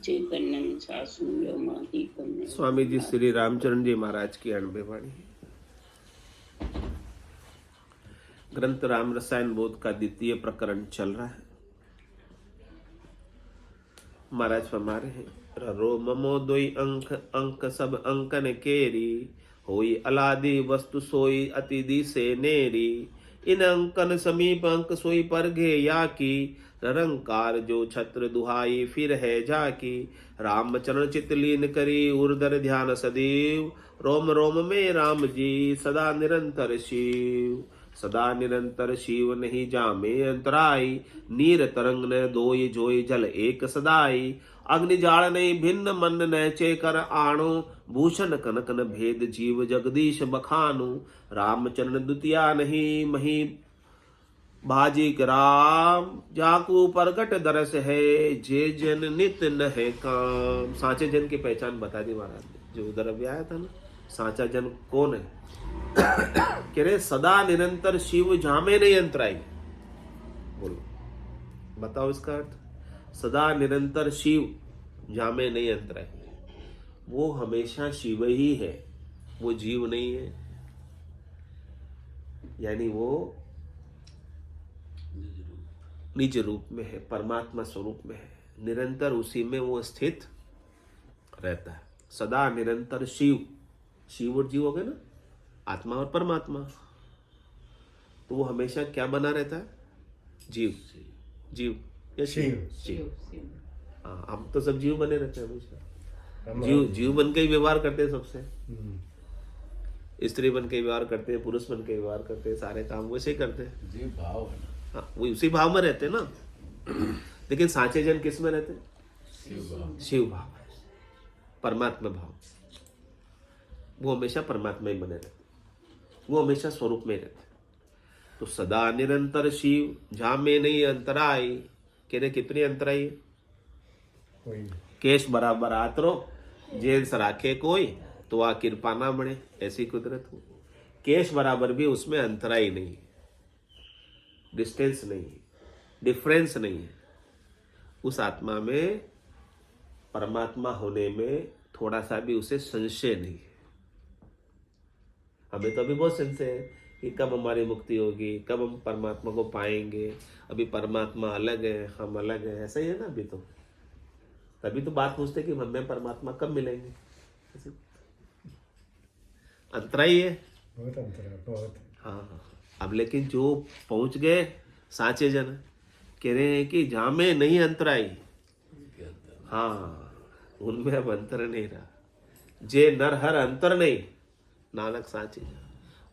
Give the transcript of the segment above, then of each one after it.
चैतन्य सासुंड माही करने। स्वामी जी श्री रामचरण जी महाराज की 90 वाणी। ग्रंथ राम रसायन बोध का 2य प्रकरण चल रहा है। महाराज फरमा रहे हैं, रो ममो दोई अंक अंक सब अंकन केरी, होई अलादि वस्तु सोई अति दिसे नेरी, इन अंकन समीप अंक सोई परघे या की, रंकार जो छत्र दुहाई फिर है जाकी, रामचरण चितलीन करी उर्दर ध्यान सदैव, रोम रोम में राम जी सदा निरंतर शिव, सदा निरंतर शिव नहीं जामे अंतराई, नीर तरंग न दोई जोई जल एक सदाई, अग्नि जाड़ नहीं भिन्न मन न चेकर आणो, भूषण कनकन भेद जीव जगदीश बखानु, रामचरण द्वितीया नहीं मही भाजी राम, जाकू प्रगट दरस है जे जन नित न है काम। साचे जन की पहचान बता दी महाराज ने, जो उधर अभी आया था ना, साचा जन कौन है? कह रहे सदा निरंतर शिव जामे नहीं अंतराई। बोलो बताओ इसका अर्थ। सदा निरंतर शिव जामे नहीं अंतराई, वो हमेशा शिव ही है, वो जीव नहीं है। यानी वो निज रूप में है, परमात्मा स्वरूप में है, निरंतर उसी में वो स्थित रहता है। सदा निरंतर शिव, शिव और जीव हो गए ना, आत्मा और परमात्मा। तो वो हमेशा क्या बना रहता है? जीव, जीव या शिव? शिव। हाँ, हम तो सब जीव बने रहते हैं हमेशा। जीव जीव बन के ही व्यवहार करते हैं सबसे, स्त्री बन के व्यवहार करते हैं, पुरुष बन के व्यवहार करते हैं, सारे काम वैसे ही करते हैं। जीव भाव है ना। हाँ, वो उसी भाव में रहते हैं ना। लेकिन साचे जन किस में रहते हैं? शिव भाव, परमात्मा भाव। वो हमेशा परमात्मा ही बने रहते, वो हमेशा स्वरूप में रहते। तो सदा निरंतर शिव जामे नहीं अंतराई। कहने कितनी अंतराई है? केश बराबर आतरो जेन्स राखे कोई, तो आ कृपा ना बने, ऐसी कुदरत हो। केश बराबर भी उसमें अंतराई नहीं, डिस्टेंस नहीं, डिफरेंस नहीं है। उस आत्मा में, परमात्मा होने में थोड़ा सा भी उसे संशय नहीं है। हमें तो अभी बहुत संशय है कि कब हमारी मुक्ति होगी, कब हम परमात्मा को पाएंगे। अभी परमात्मा अलग है, हम अलग है, ऐसा ही है ना अभी तो। तभी तो बात पूछते कि हमें परमात्मा कब मिलेंगे। अंतराई है, बहुत अंतर है, बहुत। हाँ। अब लेकिन जो पहुंच गए साचे जन, कह रहे हैं कि जामे नहीं अंतराई। हाँ, उनमें अब अंतर नहीं रहा। जे नर हर अंतर नहीं, नानक साचे जन।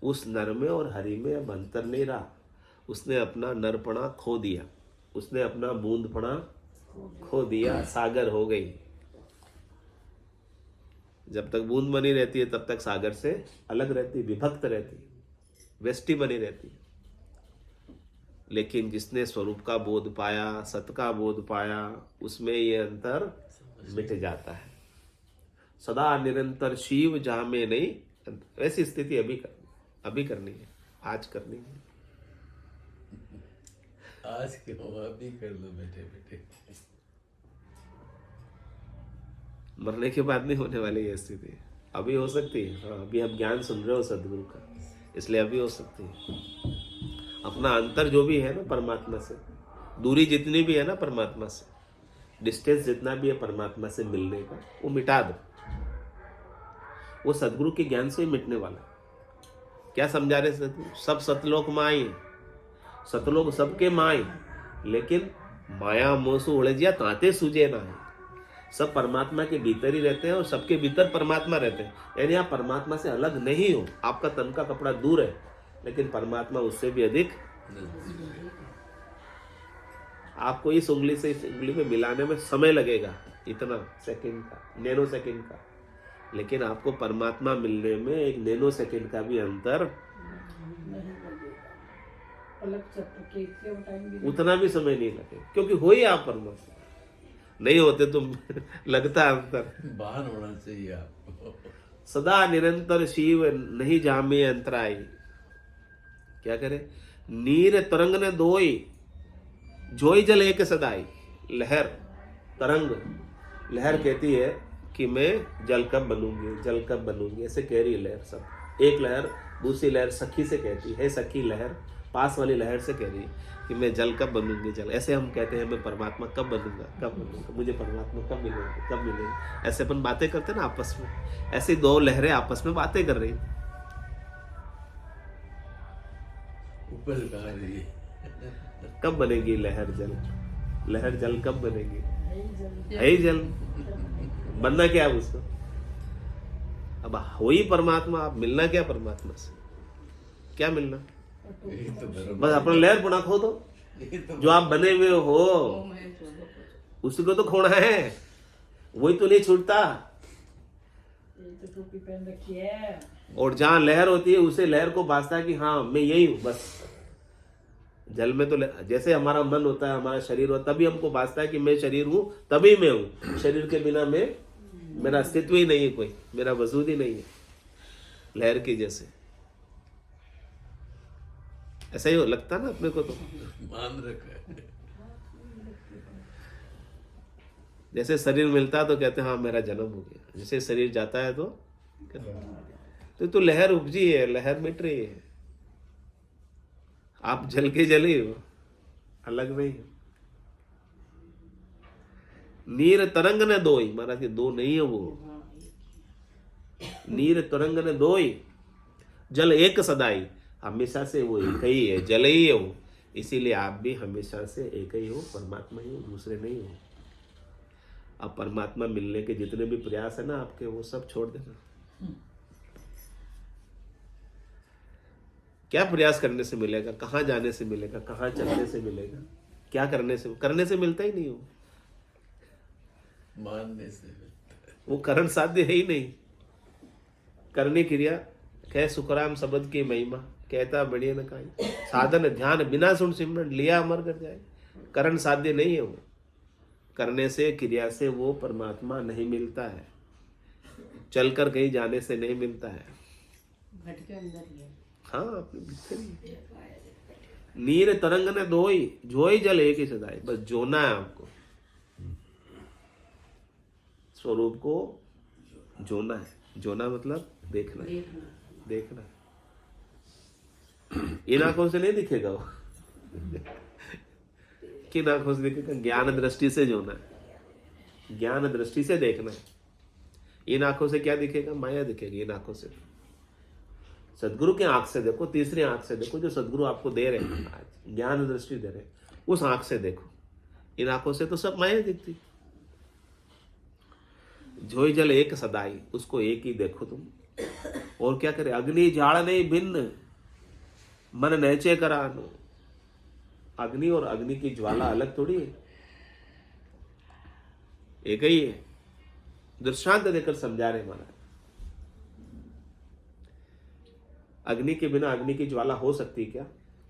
उस नर में और हरि में अब अंतर नहीं रहा। उसने अपना नरपणा खो दिया, उसने अपना बूंदपणा खो दिया, सागर हो गई। जब तक बूंद बनी रहती है तब तक सागर से अलग रहती, विभक्त रहती, वेष्टि बनी रहती। लेकिन जिसने स्वरूप का बोध पाया, सत का बोध पाया, उसमें ये अंतर मिट जाता है। सदा निरंतर शिव जामे नहीं। ऐसी स्थिति अभी करनी है, आज करनी है। आज के अभी कर लो बैठे बैठे। मरने के बाद नहीं होने वाली ये स्थिति, अभी हो सकती है। हाँ, अभी आप ज्ञान सुन रहे हो सदगुरु का, इसलिए अभी हो सकती है। अपना अंतर जो भी है ना परमात्मा से, दूरी जितनी भी है ना परमात्मा से, डिस्टेंस जितना भी है परमात्मा से मिलने का, वो मिटा दो। वो सदगुरु के ज्ञान से ही मिटने वाला है। क्या समझा रहे सदगुरु? सब सतलोक माई, सतलोक सबके माई, लेकिन माया मोसु उलझिया ताते सूझे ना है। सब परमात्मा के भीतर ही रहते हैं और सबके भीतर परमात्मा रहते हैं। यानी आप परमात्मा से अलग नहीं हो। आपका तन का कपड़ा दूर है, लेकिन परमात्मा उससे भी अधिक। आपको इस उंगली से इस उंगली में मिलाने में समय लगेगा, इतना सेकंड का, नैनो सेकंड का। लेकिन आपको परमात्मा मिलने में एक नैनो सेकंड का भी अंतर, उतना भी समय नहीं लगेगा, क्योंकि हो ही आप परमात्मा। नहीं होते तो लगता अंतर। बाहर होना चाहिए आपको। सदा निरंतर शिव नहीं जामे अंतराई। क्या करे? नीर तरंग ने दोई जोई जल एक सदाई। लहर तरंग लहर कहती है कि मैं जल कब बनूंगी, जल कब बनूंगी, ऐसे कह रही है लहर सब। एक लहर दूसरी लहर सखी से कहती है, सखी लहर पास वाली लहर से कह रही है कि मैं जल कब बनूंगी, जल। ऐसे हम कहते हैं मैं परमात्मा कब बनूंगा, कब बनूंगा, मुझे परमात्मा कब मिलेंगे, कब मिलेंगे। ऐसे अपन बातें करते हैं ना आपस में, ऐसे दो लहरें आपस में बातें कर रही। ऊपर कहा रही है कब बनेगी लहर जल, लहर जल कब बनेगी, है ही जल। बनना क्या है उसको, अब हो ही परमात्मा, आप मिलना क्या परमात्मा से, क्या मिलना, ये तो धर्म बस अपना लहर पुना खो दो। ये तो जो आप बने हुए हो उसी को तो खोना है, वही तो नहीं छूटता। टोपी पहन रखी है। और जहां लहर होती है उसे लहर को भासता है कि हाँ मैं यही हूं बस। जल में तो जैसे हमारा मन होता है, हमारा शरीर होता है, तभी हमको भासता है कि मैं शरीर हूं, तभी मैं हूं। शरीर के बिना मैं, मेरा अस्तित्व ही नहीं है, कोई मेरा वजूद ही नहीं है, लहर की जैसे। ऐसा ही लगता ना अपने को तो, मान रखा है। जैसे शरीर मिलता है तो कहते हैं हाँ मेरा जन्म हो गया, जैसे शरीर जाता है तो लहर उपजी है, लहर मिट रही है। आप जल के जले हो, अलग नहीं हो। नीर तरंग ने दोई, महाराज दो नहीं है वो, नीर तरंग ने दोई, जल एक सदाई, हमेशा से वो एक ही है, जल ही है वो। इसीलिए आप भी हमेशा से एक ही हो, परमात्मा ही हो, दूसरे नहीं हो। अब परमात्मा मिलने के जितने भी प्रयास है ना आपके, वो सब छोड़ देना। क्या प्रयास करने से मिलेगा, कहाँ जाने से मिलेगा, कहाँ चलने से मिलेगा, क्या करने से मिलता ही नहीं हो। मानने से मिलता है। वो करण साध्य है ही नहीं। करनी क्रिया कह सुखराम शब्द की महिमा, कहता बढ़िया न काई, साधन ध्यान बिना सुन सिमरन, लिया अमर कर जाए। करण साध्य नहीं है वो, करने से क्रिया से वो परमात्मा नहीं मिलता है, चलकर कहीं जाने से नहीं मिलता है। घट के अंदर ही है। हाँ अपने भीतर ही। नीर तरंग ने दोई, जोई जल एक ही सदाई, बस जोना है आपको, स्वरूप को जोना है। जोना मतलब देखना, देखना। इन आंखों से नहीं दिखेगा वो, किन आंखों से दिखेगा, ज्ञान दृष्टि से जोना है, ज्ञान दृष्टि से देखना है। इन आंखों से क्या दिखेगा, माया दिखेगी। इन आंखों से सदगुरु की आंख से देखो, तीसरी आंख से देखो, जो सदगुरु आपको दे रहे हैं आज, ज्ञान दृष्टि दे रहे हैं, उस आंख से देखो। इन आंखों से तो सब माया दिखती। जोई जल एक सदाई, उसको एक ही देखो तुम। और क्या करे, अग्नि जाड़ नहीं भिन्न, मन नैचे करानो। अग्नि और अग्नि की ज्वाला अलग थोड़ी है, एक ही है। दृष्टांत देकर समझा रहे महाराज। अग्नि के बिना अग्नि की ज्वाला हो सकती है क्या,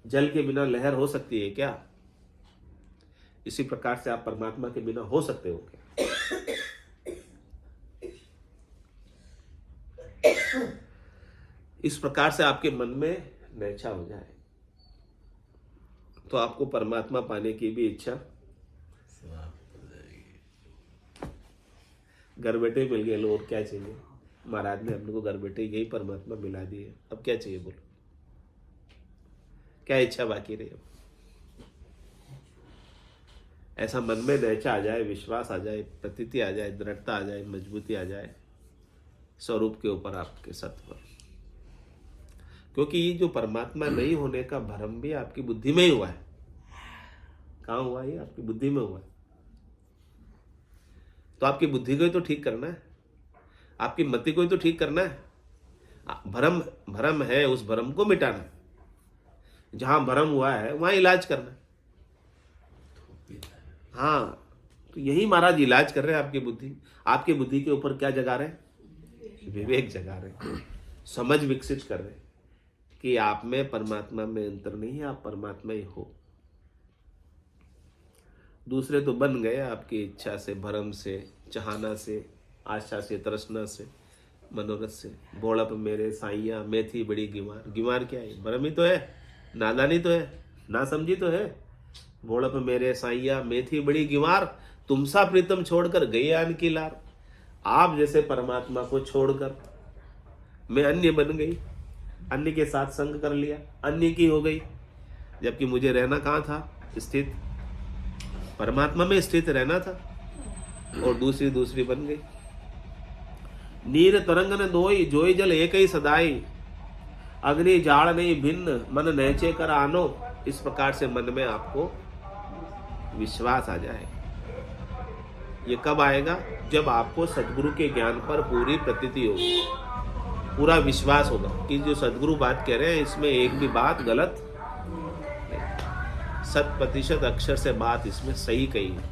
जल के बिना लहर हो सकती है क्या? इसी प्रकार से आप परमात्मा के बिना हो सकते हो क्या? इस प्रकार से आपके मन में नैच्छा हो जाए तो आपको परमात्मा पाने की भी इच्छा समाप्त हो जाएगी। घर बैठे मिल गए। लो और क्या चाहिए, महाराज ने हम लोग को घर बैठे यही परमात्मा मिला दी है, अब क्या चाहिए बोलो, क्या इच्छा बाकी रही? अब ऐसा मन में नैच्छा आ जाए, विश्वास आ जाए, प्रतीति आ जाए, दृढ़ता आ जाए, मजबूती आ जाए स्वरूप के ऊपर, आपके सत्व। क्योंकि ये जो परमात्मा नहीं होने का भ्रम भी आपकी बुद्धि में ही हुआ है। कहाँ हुआ? ये आपकी बुद्धि में हुआ है। तो आपकी बुद्धि को ही तो ठीक करना है, आपकी मति को ही तो ठीक करना है। भ्रम भ्रम है, उस भ्रम को मिटाना है। जहां भ्रम हुआ है वहां इलाज करना है। हाँ, तो यही महाराज इलाज कर रहे हैं आपकी बुद्धि। आपकी बुद्धि के ऊपर क्या जगा रहे हैं? विवेक जगा रहे हैं, समझ विकसित कर रहे हैं कि आप में परमात्मा में अंतर नहीं है, आप परमात्मा ही हो। दूसरे तो बन गए आपकी इच्छा से, भरम से, चाहना से, आशा से, तृष्णा से, मनोरथ से। भोड़प मेरे साइया, मैं थी बड़ी गिमार। गिमार क्या है? भरम ही तो है, नादानी तो है, ना समझी तो है। भोड़प मेरे साइया, मैं थी बड़ी गिमार, तुम सा प्रीतम छोड़कर गए आन की लार। आप जैसे परमात्मा को छोड़कर मैं अन्य बन गई, अन्य के साथ संग कर लिया, अन्य की हो गई, जबकि मुझे रहना कहाँ था स्थित, परमात्मा में स्थित रहना था, और दूसरी बन गई। नीर तरंग न दोई जोई जल एक ही सदाई, अग्नि जाड़ नहीं भिन्न मन नहचे कर आनो। इस प्रकार से मन में आपको विश्वास आ जाए। ये कब आएगा? जब आपको सदगुरु के ज्ञान पर पूरी प्रतीति होगी, पूरा विश्वास होगा कि जो सदगुरु बात कह रहे हैं इसमें एक भी बात गलत नहीं, 100% अक्षर से बात इसमें सही कही है।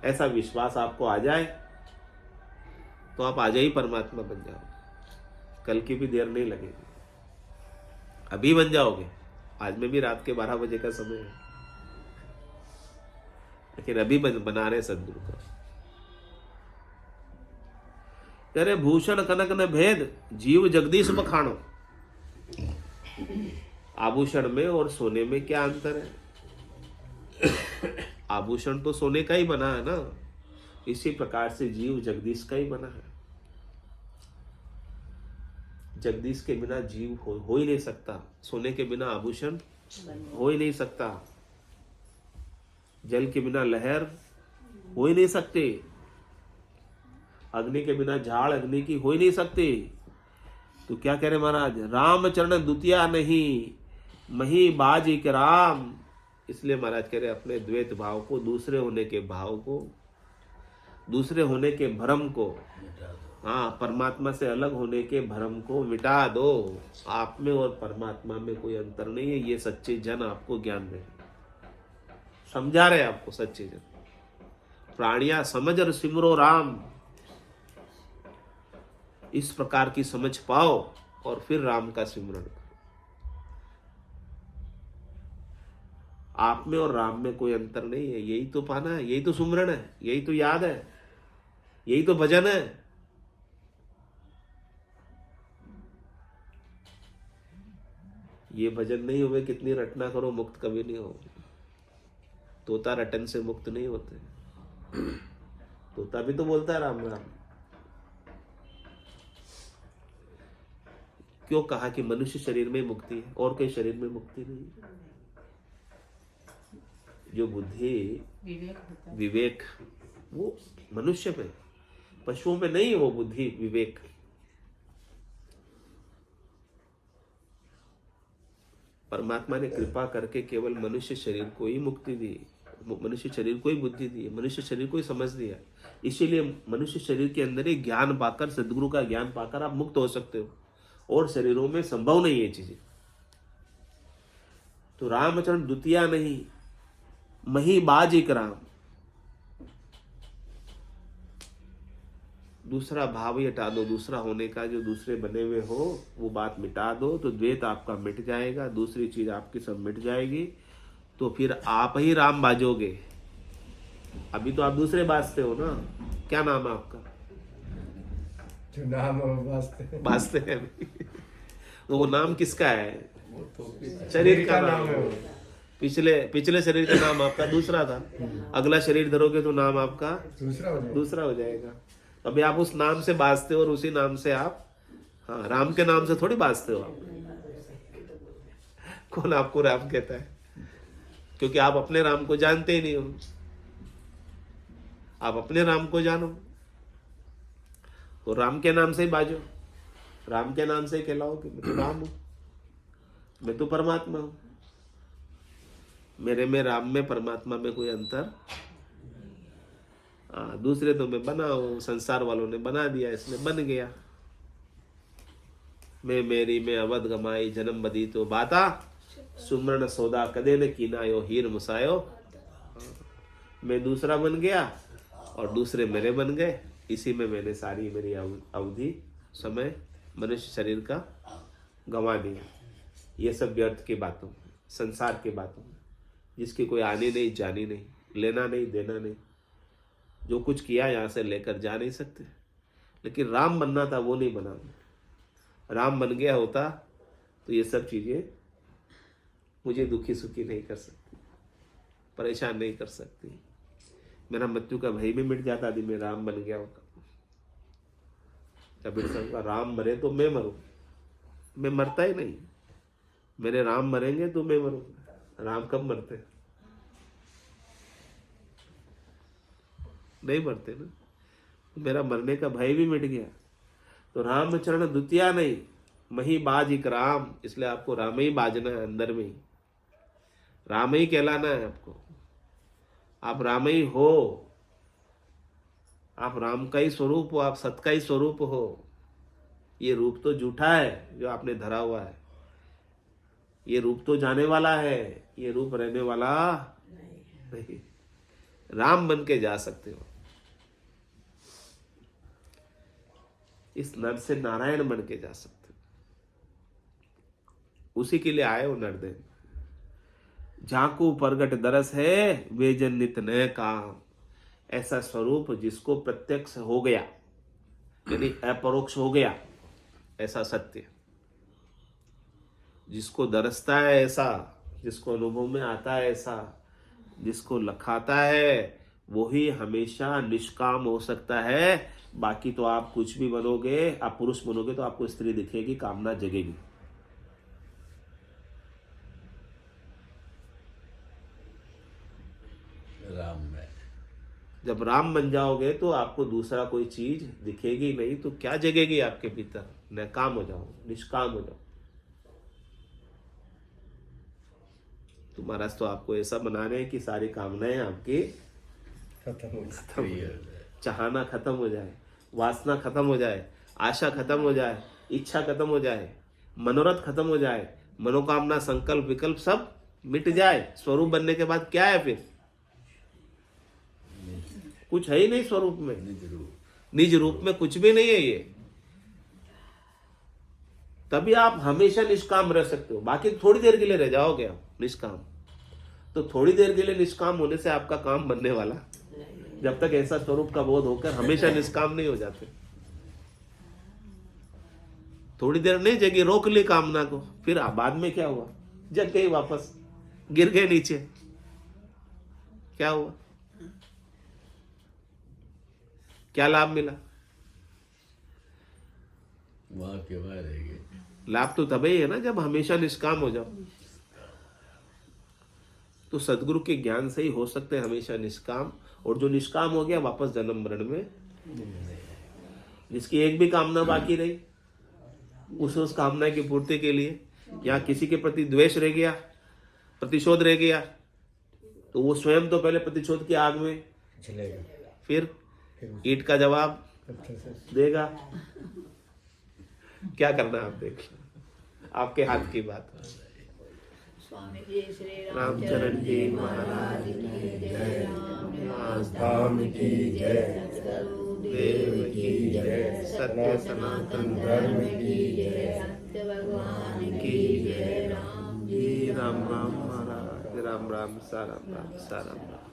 ऐसा विश्वास आपको आ जाए तो आप आज ही परमात्मा बन जाओ। कल की भी देर नहीं लगेगी, अभी बन जाओगे। आज में भी रात के 12 बजे का समय है, लेकिन अभी बना रहे सदगुरु का। करे भूषण कनक न भेद जीव जगदीश बखानो। आभूषण में और सोने में क्या अंतर है? आभूषण तो सोने का ही बना है ना, इसी प्रकार से जीव जगदीश का ही बना है। जगदीश के बिना जीव हो ही नहीं सकता, सोने के बिना आभूषण हो ही नहीं सकता, जल के बिना लहर हो ही नहीं सकते, अग्नि के बिना झाड़ अग्नि की हो ही नहीं सकती। तो क्या कह रहे महाराज? रामचरण द्वितीया नहीं मही बाज एक राम। इसलिए महाराज कह रहे अपने द्वैत भाव को, दूसरे होने के भाव को, दूसरे होने के भ्रम को, हाँ, परमात्मा से अलग होने के भ्रम को मिटा दो। आप में और परमात्मा में कोई अंतर नहीं है। ये सच्चे जन आपको ज्ञान दे, समझा रहे आपको सच्चे जन। प्राणिया समझ और सिमरो राम, इस प्रकार की समझ पाओ और फिर राम का सिमरन करो। आप में और राम में कोई अंतर नहीं है। यही तो पाना है, यही तो सुमरन है, यही तो याद है, यही तो भजन है। ये भजन नहीं हुए कितनी रटना करो, मुक्त कभी नहीं हो। तोता रटन से मुक्त नहीं होते। तोता भी तो बोलता है राम राम। क्यों कहा कि मनुष्य शरीर में मुक्ति है और कोई शरीर में मुक्ति नहीं है? जो बुद्धि विवेक वो मनुष्य में, पशुओं में नहीं, वो बुद्धि विवेक। परमात्मा ने कृपा करके केवल मनुष्य शरीर को ही मुक्ति दी, मनुष्य शरीर को ही बुद्धि दी, मनुष्य शरीर को ही समझ दिया। इसीलिए मनुष्य शरीर के अंदर ही ज्ञान पाकर, सदगुरु का ज्ञान पाकर आप मुक्त हो सकते हो, और शरीरों में संभव नहीं है चीजें। तो रामचरण द्वितीया नहीं मही बाज एक राम। दूसरा भाव ही हटा दो, दूसरा होने का जो दूसरे बने हुए हो वो बात मिटा दो, तो द्वैत आपका मिट जाएगा, दूसरी चीज आपकी सब मिट जाएगी। तो फिर आप ही राम बाजोगे। अभी तो आप दूसरे बाजते हो ना। क्या नाम है आपका? जो नाम बाजते हैं अभी। तो वो नाम किसका है? शरीर का नाम है। पिछले शरीर का नाम आपका दूसरा था, अगला शरीर धरोगे तो नाम आपका दूसरा हो जाएगा। अभी आप उस नाम से बाजते हो और उसी नाम से आप, हाँ, राम के नाम से थोड़ी बाजते हो आप। कौन आपको राम कहता है? क्योंकि आप अपने राम को जानते ही नहीं हो। आप अपने राम को जानो तो राम के नाम से ही बाजो, राम के नाम से ही कहलाओ कि मैं तो राम हूं, मैं तो परमात्मा हूं। मेरे में, राम में, परमात्मा में कोई अंतर। दूसरे तो मैं बना हूं, संसार वालों ने बना दिया, इसलिए बन गया। मैं मेरी में अवध गमाई जन्म बदी तो बाता, सुमरण सौदा कदे न कीनायो हीर मुसायो। मैं दूसरा बन गया और दूसरे मेरे बन गए। इसी में मैंने सारी मेरी अवधि, समय, मनुष्य शरीर का गंवा दिया। ये सब व्यर्थ की बातों, संसार की बातों, जिसकी कोई आनी नहीं, जानी नहीं, लेना नहीं, देना नहीं। जो कुछ किया यहाँ से लेकर जा नहीं सकते। लेकिन राम बनना था, वो नहीं बना। राम बन गया होता तो ये सब चीजें मुझे दुखी सुखी नहीं कर सकती, परेशान नहीं कर सकती। मेरा मृत्यु का भय भी मिट जाता यदि मैं राम बन गया होता। कबीर साहब का राम मरे तो मैं मरूं, मैं मरता ही नहीं। मेरे राम मरेंगे तो मैं मरूंगा। राम कब मरते? नहीं मरते ना। मेरा मरने का भय भी मिट गया। तो रामचरण द्वितीया नहीं, मही बाज एक राम, इसलिए आपको राम ही बाजना है, अंदर में ही राम ही कहलाना है आपको। आप राम ही हो, आप राम का ही स्वरूप हो, आप सत का ही स्वरूप हो। ये रूप तो झूठा है जो आपने धरा हुआ है, ये रूप तो जाने वाला है, ये रूप रहने वाला नहीं। राम बन के जा सकते हो, इस नर से नारायण बन के जा सकते हो। उसी के लिए आए हो नरदेव। झांकू प्रगट दरस है वे जन नित नए काम। ऐसा स्वरूप जिसको प्रत्यक्ष हो गया, यानी अपरोक्ष हो गया, ऐसा सत्य जिसको दरसता है, ऐसा जिसको अनुभव में आता है, ऐसा जिसको लखाता है, वो ही हमेशा निष्काम हो सकता है। बाकी तो आप कुछ भी बनोगे, आप पुरुष बनोगे तो आपको स्त्री दिखेगी, कामना जगेगी। राम में जब राम बन जाओगे तो आपको दूसरा कोई चीज दिखेगी नहीं, तो क्या जगेगी आपके भीतर? निष्काम हो जाओ, निष्काम हो जाओ। तो महाराज तो आपको ऐसा बना रहे हैं कि सारी कामनाएं आपकी खत्म हो गया। खत्म हो जाए, चाहना खत्म हो जाए, वासना खत्म हो जाए, आशा खत्म हो जाए, इच्छा खत्म हो जाए, मनोरथ खत्म हो जाए, मनोकामना संकल्प विकल्प सब मिट जाए। स्वरूप बनने के बाद क्या है फिर? कुछ है ही नहीं स्वरूप में, निज रूप में कुछ भी नहीं है ये। तभी आप हमेशा निष्काम रह सकते हो। बाकी थोड़ी देर के लिए रह जाओगे आप निष्काम, तो थोड़ी देर के लिए निष्काम होने से आपका काम बनने वाला, जब तक ऐसा स्वरूप का बोध होकर हमेशा निष्काम नहीं हो जाते। थोड़ी देर नहीं जगी, रोक ली कामना को, फिर बाद में क्या हुआ? जग गई, वापस गिर गए नीचे, क्या हुआ? क्या लाभ मिला? वहां के वहां रहेंगे। लाभ तो तभी है ना जब हमेशा निष्काम हो जाओ। तो सदगुरु के ज्ञान से ही हो सकते हैं हमेशा निष्काम। और जो निष्काम हो गया वापस जन्म मरण में, जिसकी एक भी कामना बाकी रही उस कामना की पूर्ति के लिए, या किसी के प्रति द्वेष रह गया, प्रतिशोध रह गया, तो वो स्वयं तो पहले प्रतिशोध की आग में चलेगा, फिर ईंट का जवाब पत्थर से देगा। क्या करना है आप देख लो, आपके हाथ की बात। स्वामी जी श्री रामचरण जी महाराज की जय। राम की जय, देव की जय, सत्य सनातन धर्म की जय। सत्य भगवान की जय। राम जी राम राम महाराज, राम राम सा राम राम सा राम राम।